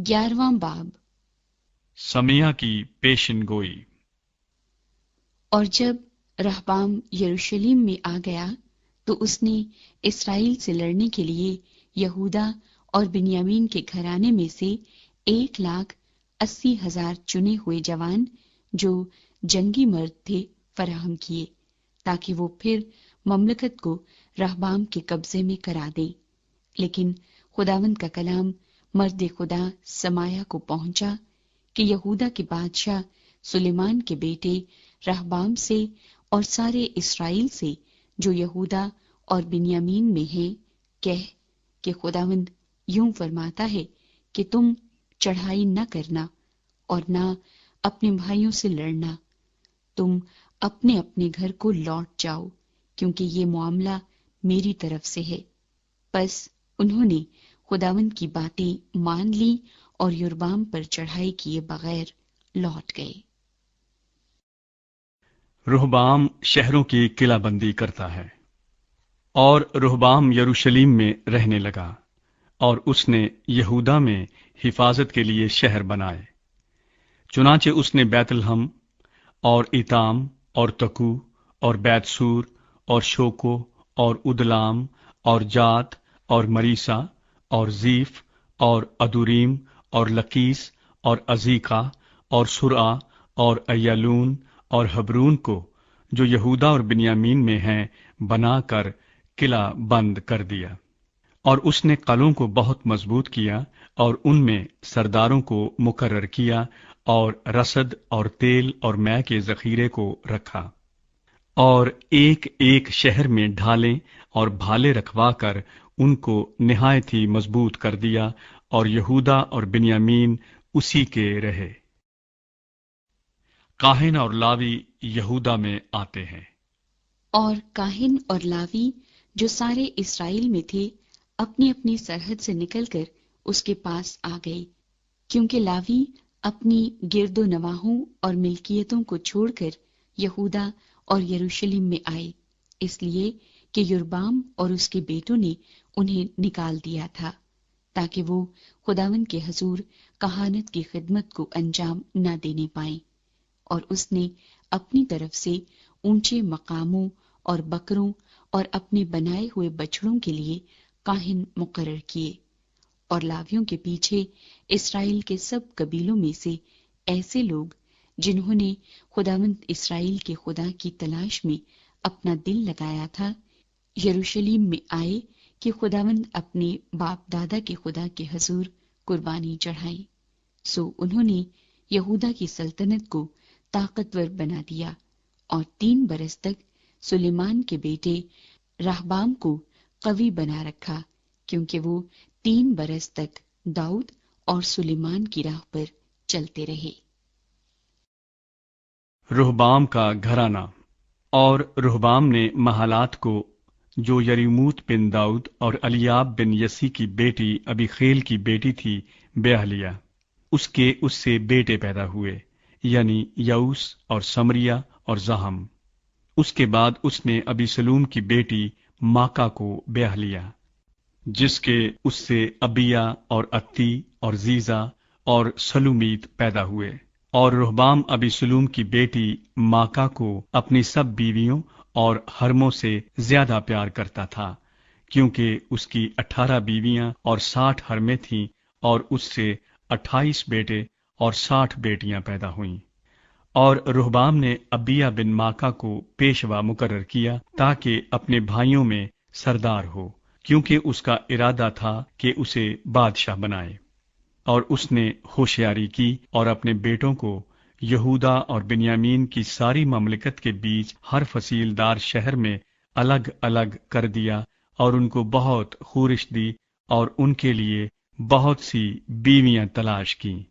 11वां बाब। समिया की पेशन गोई। और जब रहबाम यरूशलेम में आ गया तो उसने इस्राएल से लड़ने के लिए यहूदा और बिन्यामीन के घराने में से 1,80,000 चुने हुए जवान जो जंगी मर्द थे फराहम किए, ताकि वो फिर ममलकत को रहबाम के कब्जे में करा दे। लेकिन खुदावंद का कलाम मर्द खुदा समाया को पहुंचा कि यहूदा के बादशाह सुलेमान के बेटे रहबाम से और सारे इस्राएल से जो यहूदा और बिन्यामीन में हैं, कह कि खुदावंद यूं फरमाता है कि तुम चढ़ाई न करना और न अपने भाइयों से लड़ना, तुम अपने अपने घर को लौट जाओ, क्योंकि ये मामला मेरी तरफ से है। बस उन्होंने खुदावंद की बातें मान ली और योरबाम पर चढ़ाई किए बगैर लौट गए। रुहबाम शहरों की किलाबंदी करता है। और रुहबाम यरूशलेम में रहने लगा और उसने यहूदा में हिफाजत के लिए शहर बनाए। चुनाचे उसने बैतलहम और इताम और तकू और बैतसूर और शोको और उदलाम और जात और मरीसा और जीफ और अदुरीम और लकीस और अजीका और सुरा और अय्यालून और हबरून को, जो यहूदा और बिन्यामीन में हैं, बनाकर किला बंद कर दिया। और उसने कलों को बहुत मजबूत किया और उनमें सरदारों को मुकर्रर किया और रसद और तेल और मै के जखीरे को रखा। और एक एक शहर में ढालें और भाले रखवा कर उनको निहायत ही मजबूत कर दिया, और यहूदा और बिन्यामीन उसी के रहे। काहिन और लावी यहूदा में आते हैं। और काहिन और लावी जो सारे इस्राएल में थे, अपनी अपनी सरहद से निकलकर उसके पास आ गए, क्योंकि लावी अपनी गिरदो नवाहों और मिल्कियतों को छोड़कर यहूदा और यरूशलेम में आए, इसलिए कि योरबाम और उसके बेटों ने उन्हें निकाल दिया था, ताकि वो खुदावंद के हजूर कहानत की खिदमत को अंजाम न देने पाए। और उसने अपनी तरफ से ऊंचे मकामों और बकरों और अपने बनाए हुए बछड़ों के लिए काहिन मुकर्रर किए। और लावियों के पीछे इस्राएल के सब कबीलों में से ऐसे लोग जिन्होंने खुदावंद इस्राएल के खुदा की तलाश में अपना दिल लगाया था, यरूशलेम में आए कि खुदावंद अपने बाप दादा के खुदा के हजूर कुर्बानी चढ़ाई। सो उन्होंने यहूदा की सल्तनत को ताकतवर बना दिया और 3 बरस तक सुलेमान के बेटे रहबाम को कवि बना रखा, क्योंकि वो 3 बरस तक दाऊद और सुलेमान की राह पर चलते रहे। रुहबाम का घराना। और रुहबाम ने महालात को, जो यरीमूत बिन दाऊद और अलियाब बिन यसी की बेटी अबीखेल की बेटी थी, ब्याह लिया। उससे बेटे पैदा हुए, यानी यऊस और समरिया और जहम। उसके बाद उसने अबीसलूम की बेटी माका को ब्याह लिया, जिसके उससे अबिया और अत्ती और जीजा और सलूमीत पैदा हुए। और रुहबाम अबीसलूम की बेटी माका को अपनी सब बीवियों और हरमों से ज्यादा प्यार करता था, क्योंकि उसकी 18 बीवियां और 60 हरमें थीं, और उससे 28 बेटे और 60 बेटियां पैदा हुईं। और रुहबाम ने अबिया बिन माका को पेशवा मुकर्रर किया, ताकि अपने भाइयों में सरदार हो, क्योंकि उसका इरादा था कि उसे बादशाह बनाए। और उसने होशियारी की और अपने बेटों को यहूदा और बिन्यामीन की सारी ममलिकत के बीच हर फसीलदार शहर में अलग अलग कर दिया, और उनको बहुत खूरिश दी और उनके लिए बहुत सी बीवियां तलाश की।